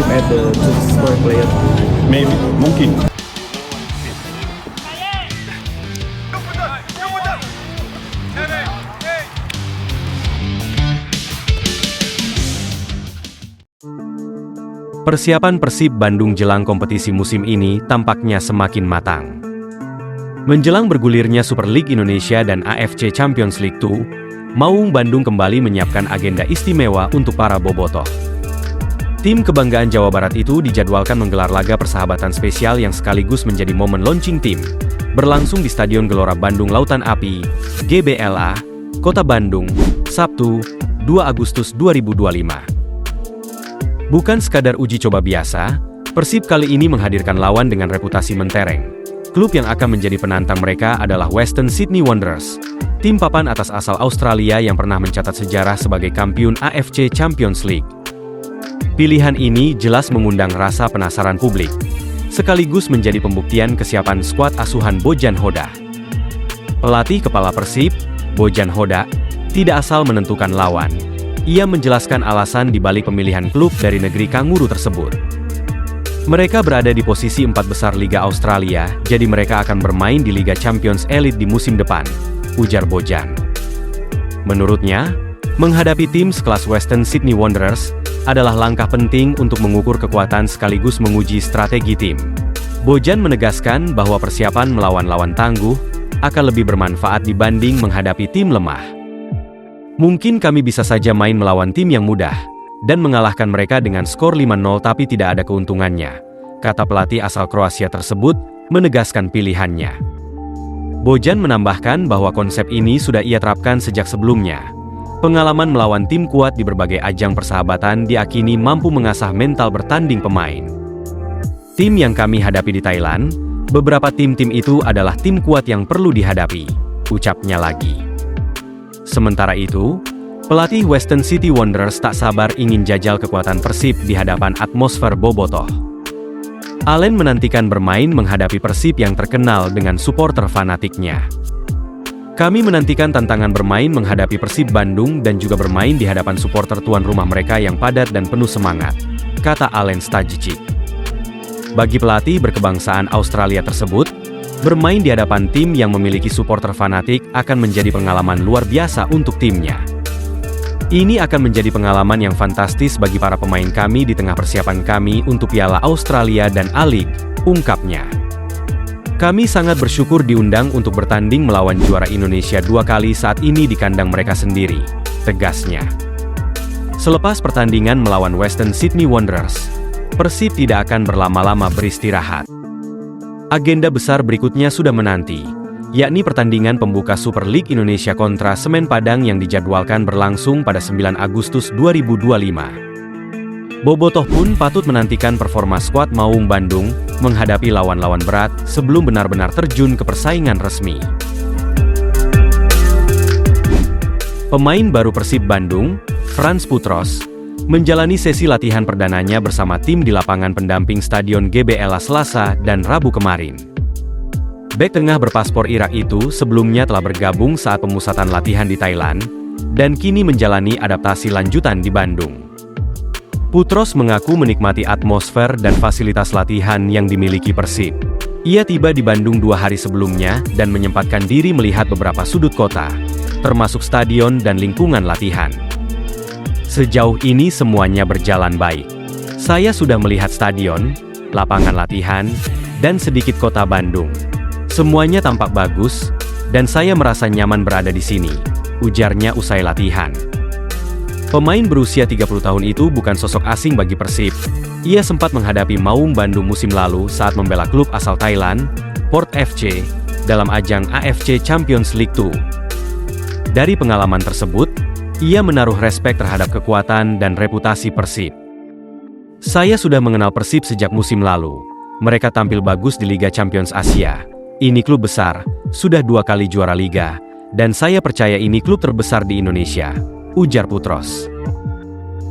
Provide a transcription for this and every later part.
Persib at the top score player? Maybe, mungkin. Persiapan Persib Bandung jelang kompetisi musim ini tampaknya semakin matang. Menjelang bergulirnya Super League Indonesia dan AFC Champions League 2, Maung Bandung kembali menyiapkan agenda istimewa untuk para bobotoh. Tim kebanggaan Jawa Barat itu dijadwalkan menggelar laga persahabatan spesial yang sekaligus menjadi momen launching tim, berlangsung di Stadion Gelora Bandung Lautan Api, GBLA, Kota Bandung, Sabtu, 2 Agustus 2025. Bukan sekadar uji coba biasa, Persib kali ini menghadirkan lawan dengan reputasi mentereng. Klub yang akan menjadi penantang mereka adalah Western Sydney Wanderers, tim papan atas asal Australia yang pernah mencatat sejarah sebagai kampiun AFC Champions League. Pilihan ini jelas mengundang rasa penasaran publik, sekaligus menjadi pembuktian kesiapan skuad asuhan Bojan Hoda. Pelatih kepala Persib, Bojan Hoda, tidak asal menentukan lawan. Ia menjelaskan alasan di balik pemilihan klub dari negeri kanguru tersebut. Mereka berada di posisi 4 besar Liga Australia, jadi mereka akan bermain di Liga Champions Elite di musim depan, ujar Bojan. Menurutnya, menghadapi tim sekelas Western Sydney Wanderers adalah langkah penting untuk mengukur kekuatan sekaligus menguji strategi tim. Bojan menegaskan bahwa persiapan melawan lawan tangguh akan lebih bermanfaat dibanding menghadapi tim lemah. Mungkin kami bisa saja main melawan tim yang mudah, dan mengalahkan mereka dengan skor 5-0 tapi tidak ada keuntungannya, kata pelatih asal Kroasia tersebut, menegaskan pilihannya. Bojan menambahkan bahwa konsep ini sudah ia terapkan sejak sebelumnya. Pengalaman melawan tim kuat di berbagai ajang persahabatan diakini mampu mengasah mental bertanding pemain. Tim yang kami hadapi di Thailand, beberapa tim-tim itu adalah tim kuat yang perlu dihadapi, ucapnya lagi. Sementara itu, pelatih Western City Wanderers tak sabar ingin jajal kekuatan Persib di hadapan atmosfer bobotoh. Allen menantikan bermain menghadapi Persib yang terkenal dengan supporter fanatiknya. Kami menantikan tantangan bermain menghadapi Persib Bandung dan juga bermain di hadapan supporter tuan rumah mereka yang padat dan penuh semangat, kata Alen Stajicic. Bagi pelatih berkebangsaan Australia tersebut, bermain di hadapan tim yang memiliki supporter fanatik akan menjadi pengalaman luar biasa untuk timnya. Ini akan menjadi pengalaman yang fantastis bagi para pemain kami di tengah persiapan kami untuk Piala Australia dan A-League, ungkapnya. Kami sangat bersyukur diundang untuk bertanding melawan juara Indonesia 2 kali saat ini di kandang mereka sendiri, tegasnya. Selepas pertandingan melawan Western Sydney Wanderers, Persib tidak akan berlama-lama beristirahat. Agenda besar berikutnya sudah menanti, yakni pertandingan pembuka Super League Indonesia kontra Semen Padang yang dijadwalkan berlangsung pada 9 Agustus 2025. Bobotoh pun patut menantikan performa skuad Maung Bandung menghadapi lawan-lawan berat sebelum benar-benar terjun ke persaingan resmi. Pemain baru Persib Bandung, Frans Putros, menjalani sesi latihan perdananya bersama tim di lapangan pendamping Stadion GBLA Selasa dan Rabu kemarin. Bek tengah berpaspor Irak itu sebelumnya telah bergabung saat pemusatan latihan di Thailand, dan kini menjalani adaptasi lanjutan di Bandung. Putros mengaku menikmati atmosfer dan fasilitas latihan yang dimiliki Persib. Ia tiba di Bandung 2 hari sebelumnya dan menyempatkan diri melihat beberapa sudut kota, termasuk stadion dan lingkungan latihan. Sejauh ini semuanya berjalan baik. Saya sudah melihat stadion, lapangan latihan, dan sedikit kota Bandung. Semuanya tampak bagus, dan saya merasa nyaman berada di sini, ujarnya usai latihan. Pemain berusia 30 tahun itu bukan sosok asing bagi Persib. Ia sempat menghadapi Maung Bandung musim lalu saat membela klub asal Thailand, Port FC, dalam ajang AFC Champions League 2. Dari pengalaman tersebut, ia menaruh respek terhadap kekuatan dan reputasi Persib. Saya sudah mengenal Persib sejak musim lalu. Mereka tampil bagus di Liga Champions Asia. Ini klub besar, sudah 2 kali juara Liga, dan saya percaya ini klub terbesar di Indonesia, ujar Putros.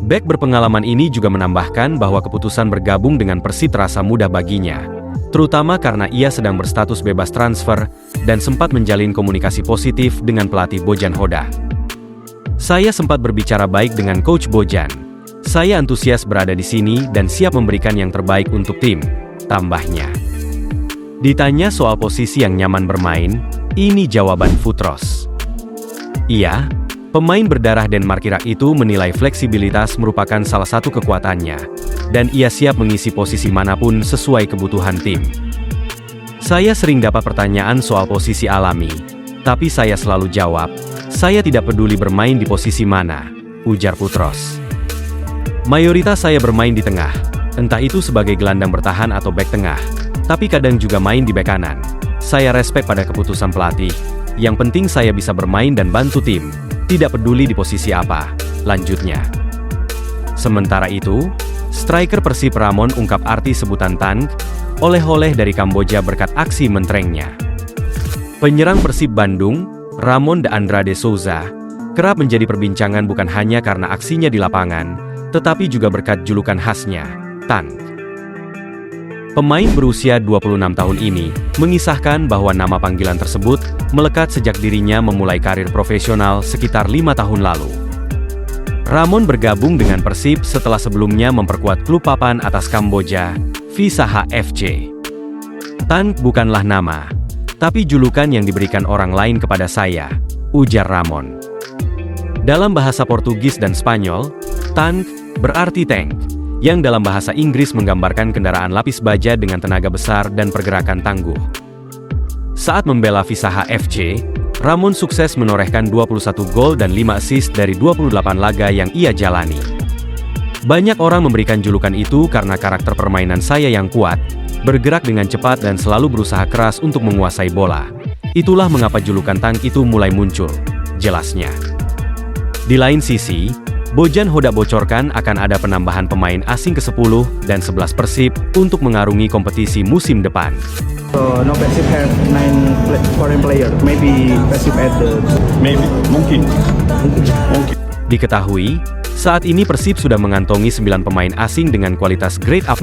Bek berpengalaman ini juga menambahkan bahwa keputusan bergabung dengan Persib terasa mudah baginya, terutama karena ia sedang berstatus bebas transfer dan sempat menjalin komunikasi positif dengan pelatih Bojan Hoda. Saya sempat berbicara baik dengan Coach Bojan, Saya antusias berada di sini dan siap memberikan yang terbaik untuk tim, tambahnya. Ditanya soal posisi yang nyaman bermain, ini jawaban Futros. Iya, pemain berdarah Denmark Irak itu menilai fleksibilitas merupakan salah satu kekuatannya, dan ia siap mengisi posisi manapun sesuai kebutuhan tim. Saya sering dapat pertanyaan soal posisi alami, tapi saya selalu jawab, saya tidak peduli bermain di posisi mana, ujar Futros. Mayoritas saya bermain di tengah, entah itu sebagai gelandang bertahan atau bek tengah, tapi kadang juga main di bek kanan. Saya respek pada keputusan pelatih, yang penting saya bisa bermain dan bantu tim, tidak peduli di posisi apa, lanjutnya. Sementara itu, striker Persib Ramon ungkap arti sebutan Tank, oleh-oleh dari Kamboja berkat aksi menterengnya. Penyerang Persib Bandung, Ramon de Andrade Souza, kerap menjadi perbincangan bukan hanya karena aksinya di lapangan, tetapi juga berkat julukan khasnya, Tank. Pemain berusia 26 tahun ini mengisahkan bahwa nama panggilan tersebut melekat sejak dirinya memulai karir profesional sekitar 5 tahun lalu. Ramon bergabung dengan Persib setelah sebelumnya memperkuat klub papan atas Kamboja, Visaha FC. Tank bukanlah nama, tapi julukan yang diberikan orang lain kepada saya, ujar Ramon. Dalam bahasa Portugis dan Spanyol, Tank berarti tank, yang dalam bahasa Inggris menggambarkan kendaraan lapis baja dengan tenaga besar dan pergerakan tangguh. Saat membela Visaha FC, Ramon sukses menorehkan 21 gol dan 5 assist dari 28 laga yang ia jalani. Banyak orang memberikan julukan itu karena karakter permainan saya yang kuat, bergerak dengan cepat dan selalu berusaha keras untuk menguasai bola. Itulah mengapa julukan Tank itu mulai muncul, jelasnya. Di lain sisi, Bojan Hodak bocorkan akan ada penambahan pemain asing ke-10 dan 11 Persib untuk mengarungi kompetisi musim depan. So no Persib have 9 foreign player. Maybe Persib add Maybe, mungkin. Diketahui, saat ini Persib sudah mengantongi 9 pemain asing dengan kualitas grade A+.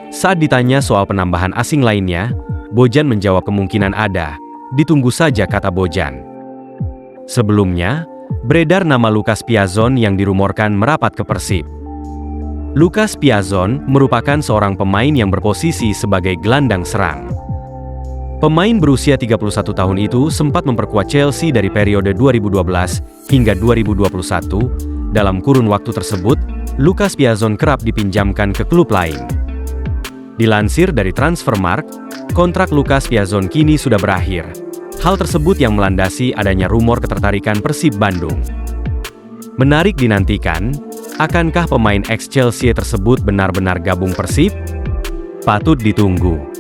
Saat ditanya soal penambahan asing lainnya, Bojan menjawab kemungkinan ada, ditunggu saja kata Bojan. Sebelumnya, beredar nama Lucas Piazon yang dirumorkan merapat ke Persib. Lucas Piazon merupakan seorang pemain yang berposisi sebagai gelandang serang. Pemain berusia 31 tahun itu sempat memperkuat Chelsea dari periode 2012 hingga 2021. Dalam kurun waktu tersebut, Lucas Piazon kerap dipinjamkan ke klub lain. Dilansir dari Transfermarkt, kontrak Lucas Piazon kini sudah berakhir. Hal tersebut yang melandasi adanya rumor ketertarikan Persib Bandung. Menarik dinantikan, akankah pemain ex-Chelsea tersebut benar-benar gabung Persib? Patut ditunggu.